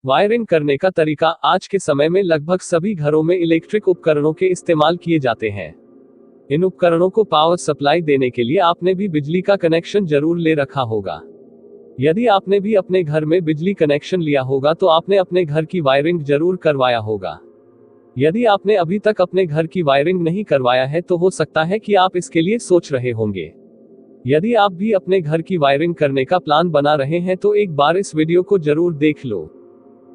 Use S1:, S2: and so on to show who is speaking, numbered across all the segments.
S1: Wiring करने का तरीका। आज के समय में लगभग सभी घरों में इलेक्ट्रिक उपकरणों के इस्तेमाल किए जाते हैं। इन उपकरणों को पावर सप्लाई देने के लिए आपने भी बिजली का कनेक्शन जरूर ले रखा होगा। यदि आपने भी अपने घर में बिजली कनेक्शन लिया होगा तो आपने अपने घर की वायरिंग जरूर करवाया होगा। यदि आपने अभी तक अपने घर की वायरिंग नहीं करवाया है तो हो सकता है कि आप इसके लिए सोच रहे होंगे। यदि आप भी अपने घर की वायरिंग करने का प्लान बना रहे हैं तो एक बार इस वीडियो को जरूर देख लो।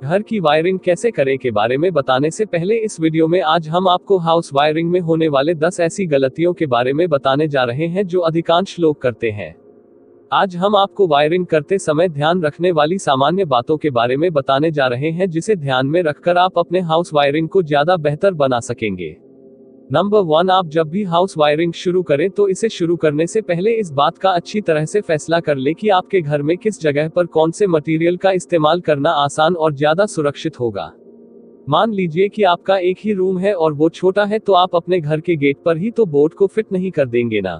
S1: घर की वायरिंग कैसे करें के बारे में बताने से पहले इस वीडियो में आज हम आपको हाउस वायरिंग में होने वाले 10 ऐसी गलतियों के बारे में बताने जा रहे हैं जो अधिकांश लोग करते हैं। आज हम आपको वायरिंग करते समय ध्यान रखने वाली सामान्य बातों के बारे में बताने जा रहे हैं जिसे ध्यान में रखकर आप अपने हाउस वायरिंग को ज्यादा बेहतर बना सकेंगे। नंबर 1, आप जब भी हाउस वायरिंग शुरू करें तो इसे शुरू करने से पहले इस बात का अच्छी तरह से फैसला कर ले कि आपके घर में किस जगह पर कौन से मटेरियल का इस्तेमाल करना आसान और ज्यादा सुरक्षित होगा। मान लीजिए कि आपका एक ही रूम है और वो छोटा है तो आप अपने घर के गेट पर ही तो बोर्ड को फिट नहीं कर देंगे ना।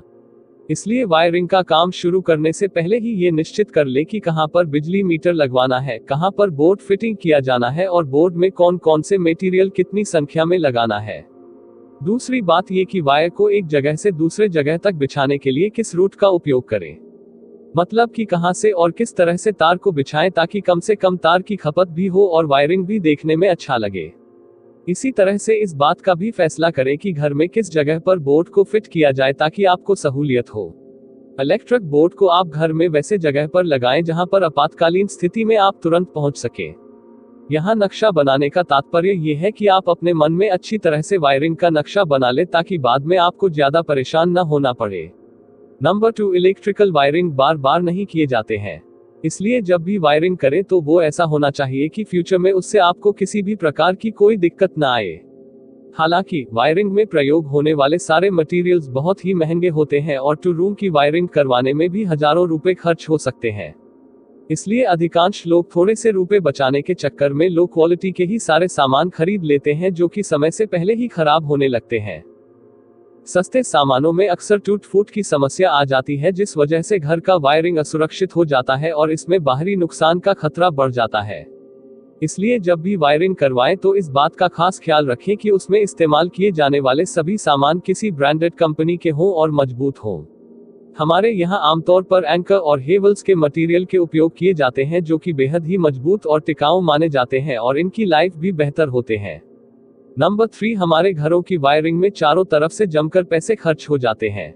S1: इसलिए वायरिंग का काम शुरू करने से पहले ही ये निश्चित कर ले कि कहां पर बिजली मीटर लगवाना है, कहां पर बोर्ड फिटिंग किया जाना है और बोर्ड में कौन कौन से मटेरियल कितनी संख्या में लगाना है। दूसरी बात ये कि वायर को एक जगह से दूसरे जगह तक बिछाने के लिए किस रूट का उपयोग करें। मतलब कि कहां से और किस तरह से तार को बिछाएं ताकि कम से कम तार की खपत भी हो और वायरिंग भी देखने में अच्छा लगे। इसी तरह से इस बात का भी फैसला करें कि घर में किस जगह पर बोर्ड को फिट किया जाए ताकि आपको सहूलियत हो। इलेक्ट्रिक बोर्ड को आप घर में वैसे जगह पर लगाएं जहां पर आपातकालीन स्थिति में आप तुरंत पहुंच सके। यहाँ नक्शा बनाने का तात्पर्य यह है कि आप अपने मन में अच्छी तरह से वायरिंग का नक्शा बना ले ताकि बाद में आपको ज्यादा परेशान न होना पड़े। नंबर 2, इलेक्ट्रिकल वायरिंग बार बार नहीं किए जाते हैं। इसलिए जब भी वायरिंग करें तो वो ऐसा होना चाहिए कि फ्यूचर में उससे आपको किसी भी प्रकार की कोई दिक्कत ना आए। हालांकि वायरिंग में प्रयोग होने वाले सारे मटेरियल्स बहुत ही महंगे होते हैं और 2 रूम की वायरिंग करवाने में भी हजारों रुपए खर्च हो सकते हैं। इसलिए अधिकांश लोग थोड़े से रुपए बचाने के चक्कर में लो क्वालिटी के ही सारे सामान खरीद लेते हैं जो कि समय से पहले ही खराब होने लगते हैं। सस्ते सामानों में अक्सर टूट फूट की समस्या आ जाती है जिस वजह से घर का वायरिंग असुरक्षित हो जाता है और इसमें बाहरी नुकसान का खतरा बढ़ जाता है। इसलिए जब भी वायरिंग करवाएं तो इस बात का खास ख्याल रखें कि उसमें इस्तेमाल किए जाने वाले सभी सामान किसी ब्रांडेड कंपनी के हों और मजबूत हों। हमारे यहाँ आमतौर पर एंकर और हेवल्स के मटेरियल के उपयोग किए जाते हैं जो कि बेहद ही मजबूत और टिकाऊ माने जाते हैं और इनकी लाइफ भी बेहतर होते हैं। नंबर 3, हमारे घरों की वायरिंग में चारों तरफ से जमकर पैसे खर्च हो जाते हैं,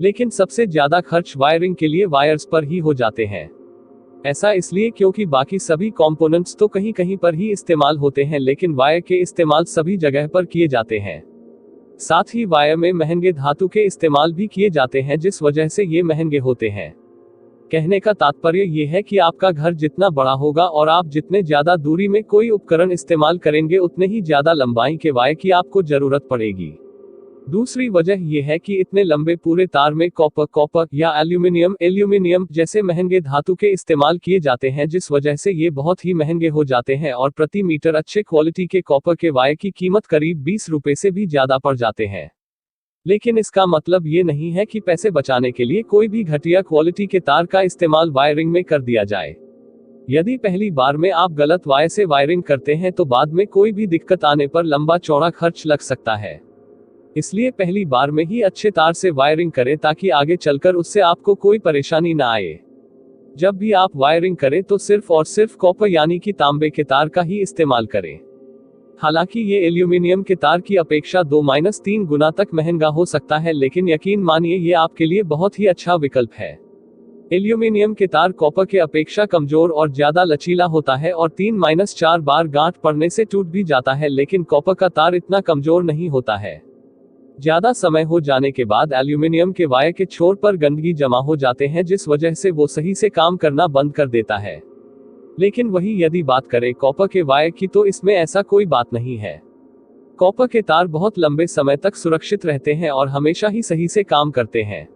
S1: लेकिन सबसे ज्यादा खर्च वायरिंग के लिए वायर्स पर ही हो जाते हैं। ऐसा इसलिए क्योंकि बाकी सभी कंपोनेंट्स तो कहीं कहीं पर ही इस्तेमाल होते हैं लेकिन वायर के इस्तेमाल सभी जगह पर किए जाते हैं। साथ ही वायर में महंगे धातु के इस्तेमाल भी किए जाते हैं जिस वजह से ये महंगे होते हैं। कहने का तात्पर्य ये है कि आपका घर जितना बड़ा होगा और आप जितने ज्यादा दूरी में कोई उपकरण इस्तेमाल करेंगे उतने ही ज्यादा लंबाई के वायर की आपको जरूरत पड़ेगी। दूसरी वजह यह है कि इतने लंबे पूरे तार में कॉपर या एल्यूमिनियम जैसे महंगे धातु के इस्तेमाल किए जाते हैं जिस वजह से ये बहुत ही महंगे हो जाते हैं और प्रति मीटर अच्छे क्वालिटी के कॉपर के वायर की कीमत करीब 20 रुपए से भी ज्यादा पड़ जाते हैं। लेकिन इसका मतलब ये नहीं है कि पैसे बचाने के लिए कोई भी घटिया क्वालिटी के तार का इस्तेमाल वायरिंग में कर दिया जाए। यदि पहली बार में आप गलत वायर से वायरिंग करते हैं तो बाद में कोई भी दिक्कत आने पर लंबा चौड़ा खर्च लग सकता है। इसलिए पहली बार में ही अच्छे तार से वायरिंग करें ताकि आगे चलकर उससे आपको कोई परेशानी ना आए। जब भी आप वायरिंग करें तो सिर्फ और सिर्फ कॉपर यानी कि तांबे के तार का ही इस्तेमाल करें। हालांकि ये एल्यूमिनियम के तार की अपेक्षा 2-3 गुना तक महंगा हो सकता है लेकिन यकीन मानिए ये आपके लिए बहुत ही अच्छा विकल्प है। एल्यूमिनियम के तार कॉपर के अपेक्षा कमजोर और ज्यादा लचीला होता है और 3-4 बार गांठ पड़ने से टूट भी जाता है, लेकिन कॉपर का तार इतना कमजोर नहीं होता है। ज्यादा समय हो जाने के बाद एल्यूमिनियम के वायर के छोर पर गंदगी जमा हो जाते हैं जिस वजह से वो सही से काम करना बंद कर देता है। लेकिन वही यदि बात करें कॉपर के वायर की तो इसमें ऐसा कोई बात नहीं है। कॉपर के तार बहुत लंबे समय तक सुरक्षित रहते हैं और हमेशा ही सही से काम करते हैं।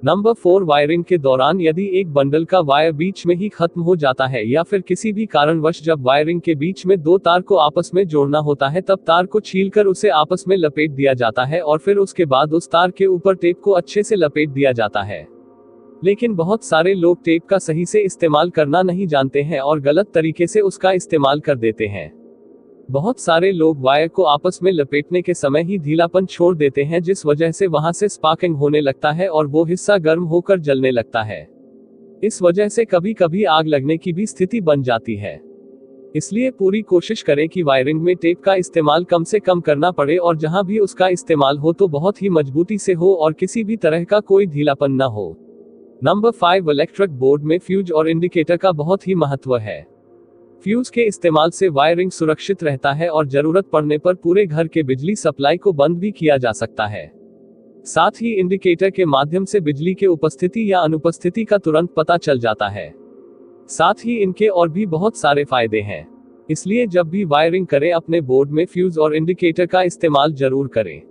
S1: नंबर 4, वायरिंग के दौरान यदि एक बंडल का वायर बीच में ही खत्म हो जाता है या फिर किसी भी कारणवश जब वायरिंग के बीच में 2 तार को आपस में जोड़ना होता है तब तार को छीलकर उसे आपस में लपेट दिया जाता है और फिर उसके बाद उस तार के ऊपर टेप को अच्छे से लपेट दिया जाता है। लेकिन बहुत सारे लोग टेप का सही से इस्तेमाल करना नहीं जानते हैं और गलत तरीके से उसका इस्तेमाल कर देते हैं। बहुत सारे लोग वायर को आपस में लपेटने के समय ही ढीलापन छोड़ देते हैं, जिस वजह से वहां से स्पार्किंग होने लगता है और वो हिस्सा गर्म होकर जलने लगता है। इस वजह से कभी कभी आग लगने की भी स्थिति बन जाती है। इसलिए पूरी कोशिश करें कि वायरिंग में टेप का इस्तेमाल कम से कम करना पड़े और जहां भी उसका इस्तेमाल हो तो बहुत ही मजबूती से हो और किसी भी तरह का कोई ढीलापन न हो। नंबर 5, इलेक्ट्रिक बोर्ड में फ्यूज और इंडिकेटर का बहुत ही महत्व है। फ्यूज के इस्तेमाल से वायरिंग सुरक्षित रहता है और जरूरत पड़ने पर पूरे घर के बिजली सप्लाई को बंद भी किया जा सकता है। साथ ही इंडिकेटर के माध्यम से बिजली के उपस्थिति या अनुपस्थिति का तुरंत पता चल जाता है। साथ ही इनके और भी बहुत सारे फायदे हैं, इसलिए जब भी वायरिंग करें अपने बोर्ड में फ्यूज और इंडिकेटर का इस्तेमाल जरूर करें।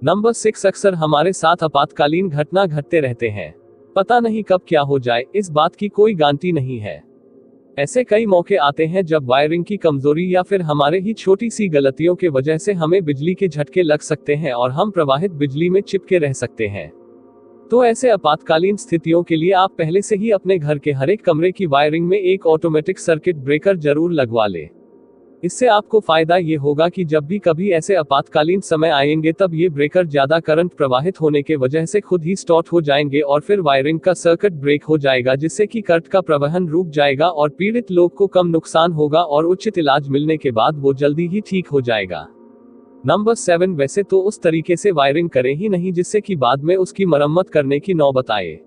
S1: नंबर 6, अक्सर हमारे साथ आपातकालीन घटना घटते रहते हैं। पता नहीं कब क्या हो जाए, इस बात की कोई गारंटी नहीं है। ऐसे कई मौके आते हैं जब वायरिंग की कमजोरी या फिर हमारे ही छोटी सी गलतियों के वजह से हमें बिजली के झटके लग सकते हैं और हम प्रवाहित बिजली में चिपके रह सकते हैं। तो ऐसे आपातकालीन स्थितियों के लिए आप पहले से ही अपने घर के हर एक कमरे की वायरिंग में एक ऑटोमेटिक सर्किट ब्रेकर जरूर लगवा लें। इससे आपको फायदा ये होगा कि जब भी कभी ऐसे आपातकालीन समय आएंगे तब ये ब्रेकर ज्यादा करंट प्रवाहित होने के वजह से खुद ही स्टार्ट हो जाएंगे और फिर वायरिंग का सर्किट ब्रेक हो जाएगा, जिससे कि करंट का प्रवहन रुक जाएगा और पीड़ित लोग को कम नुकसान होगा और उचित इलाज मिलने के बाद वो जल्दी ही ठीक हो जाएगा। नंबर 7, वैसे तो उस तरीके से वायरिंग करें ही नहीं जिससे कि बाद में उसकी मरम्मत करने की नौबत आए।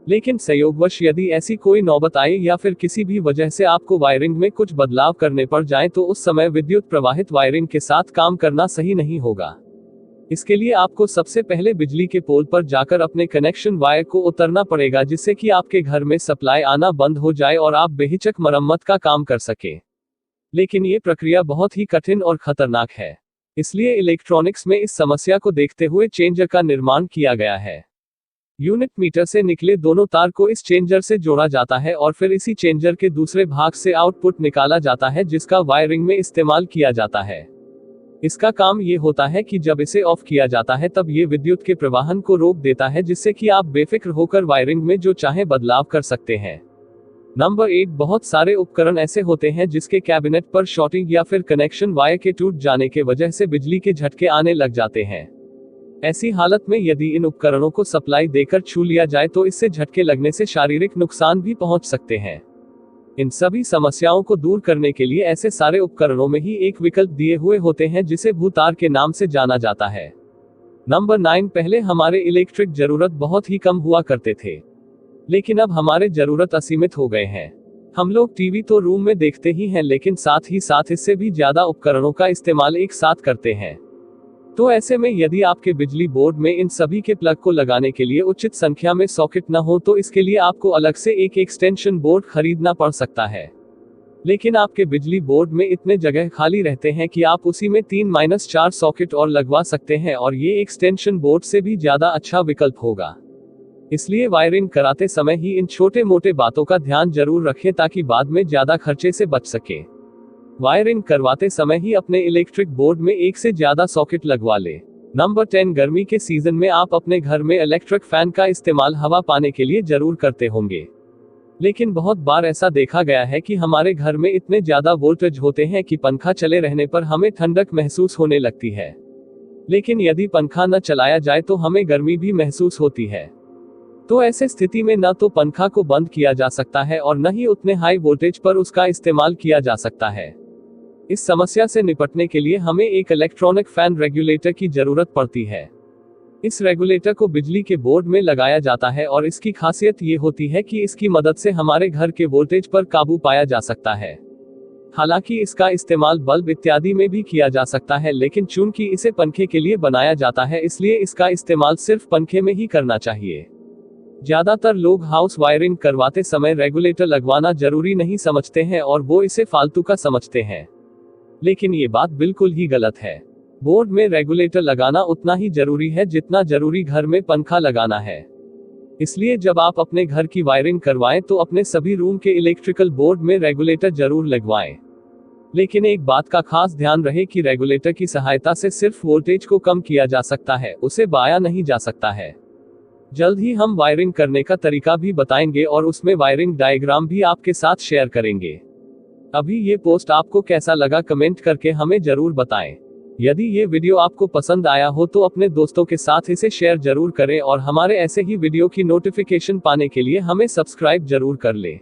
S1: लेकिन संयोगवश यदि ऐसी कोई नौबत आए या फिर किसी भी वजह से आपको वायरिंग में कुछ बदलाव करने पड़ जाए तो उस समय विद्युत प्रवाहित वायरिंग के साथ काम करना सही नहीं होगा। इसके लिए आपको सबसे पहले बिजली के पोल पर जाकर अपने कनेक्शन वायर को उतारना पड़ेगा, जिससे कि आपके घर में सप्लाई आना बंद हो जाए और आप बेहिचक मरम्मत का काम कर सके। लेकिन ये प्रक्रिया बहुत ही कठिन और खतरनाक है, इसलिए इलेक्ट्रॉनिक्स में इस समस्या को देखते हुए चेंजर का निर्माण किया गया है। यूनिट मीटर से निकले दोनों तार को इस चेंजर से जोड़ा जाता है और फिर इसी चेंजर के दूसरे भाग से आउटपुट निकाला जाता है, जिसका वायरिंग में इस्तेमाल किया जाता है। इसका काम ये होता है कि जब इसे ऑफ किया जाता है तब ये विद्युत के प्रवाहन को रोक देता है, जिससे कि आप बेफिक्र होकर वायरिंग में जो चाहे बदलाव कर सकते हैं। नंबर 8, बहुत सारे उपकरण ऐसे होते हैं जिसके कैबिनेट पर शॉर्टिंग या फिर कनेक्शन वायर के टूट जाने के वजह से बिजली के झटके आने लग जाते हैं। ऐसी हालत में यदि इन उपकरणों को सप्लाई देकर छू लिया जाए तो इससे झटके लगने से शारीरिक नुकसान भी पहुंच सकते हैं। इन सभी समस्याओं को दूर करने के लिए ऐसे सारे उपकरणों में ही एक विकल्प दिए हुए होते हैं जिसे भूतार के नाम से जाना जाता है। नंबर 9, पहले हमारे इलेक्ट्रिक जरूरत बहुत ही कम हुआ करते थे, लेकिन अब हमारे जरूरत असीमित हो गए हैं। हम लोग टीवी तो रूम में देखते ही हैं, लेकिन साथ ही साथ इससे भी ज्यादा उपकरणों का इस्तेमाल एक साथ करते हैं। तो ऐसे में यदि आपके बिजली बोर्ड में इन सभी के प्लग को लगाने के लिए उचित संख्या में सॉकेट न हो तो इसके लिए आपको अलग से एक एक्सटेंशन बोर्ड खरीदना पड़ सकता है। लेकिन आपके बिजली बोर्ड में इतने जगह खाली रहते हैं कि आप उसी में 3-4 सॉकेट और लगवा सकते हैं और ये एक्सटेंशन बोर्ड से भी ज्यादा अच्छा विकल्प होगा। इसलिए वायरिंग कराते समय ही इन छोटे मोटे बातों का ध्यान जरूर रखें ताकि बाद में ज्यादा खर्चे से बच सके। वायरिंग करवाते समय ही अपने इलेक्ट्रिक बोर्ड में एक से ज्यादा सॉकेट लगवा ले। नंबर 10, गर्मी के सीजन में आप अपने घर में इलेक्ट्रिक फैन का इस्तेमाल हवा पाने के लिए जरूर करते होंगे। लेकिन बहुत बार ऐसा देखा गया है कि हमारे घर में इतने ज्यादा वोल्टेज होते हैं कि पंखा चले रहने पर हमें ठंडक महसूस होने लगती है, लेकिन यदि पंखा न चलाया जाए तो हमें गर्मी भी महसूस होती है। तो ऐसे स्थिति में न तो पंखा को बंद किया जा सकता है और न ही उतने हाई वोल्टेज पर उसका इस्तेमाल किया जा सकता है। इस समस्या से निपटने के लिए हमें एक इलेक्ट्रॉनिक फैन रेगुलेटर की जरूरत पड़ती है। इस रेगुलेटर को बिजली के बोर्ड में लगाया जाता है और इसकी खासियत ये होती है कि इसकी मदद से हमारे घर के वोल्टेज पर काबू पाया जा सकता है। हालांकि इसका इस्तेमाल बल्ब इत्यादि में भी किया जा सकता है, लेकिन चूंकि इसे पंखे के लिए बनाया जाता है इसलिए इसका इस्तेमाल सिर्फ पंखे में ही करना चाहिए। ज्यादातर लोग हाउस वायरिंग करवाते समय रेगुलेटर लगवाना जरूरी नहीं समझते हैं और वो इसे फालतू का समझते हैं, लेकिन ये बात बिल्कुल ही गलत है। बोर्ड में रेगुलेटर लगाना उतना ही जरूरी है जितना जरूरी घर में पंखा लगाना है। इसलिए जब आप अपने घर की वायरिंग करवाएं तो अपने सभी रूम के इलेक्ट्रिकल बोर्ड में रेगुलेटर जरूर लगवाएं। लेकिन एक बात का खास ध्यान रहे कि रेगुलेटर की सहायता से सिर्फ वोल्टेज को कम किया जा सकता है, उसे बढ़ाया नहीं जा सकता है। जल्द ही हम वायरिंग करने का तरीका भी बताएंगे और उसमें वायरिंग डायग्राम भी आपके साथ शेयर करेंगे। अभी ये पोस्ट आपको कैसा लगा कमेंट करके हमें जरूर बताएं। यदि ये वीडियो आपको पसंद आया हो तो अपने दोस्तों के साथ इसे शेयर जरूर करें और हमारे ऐसे ही वीडियो की नोटिफिकेशन पाने के लिए हमें सब्सक्राइब जरूर कर लें।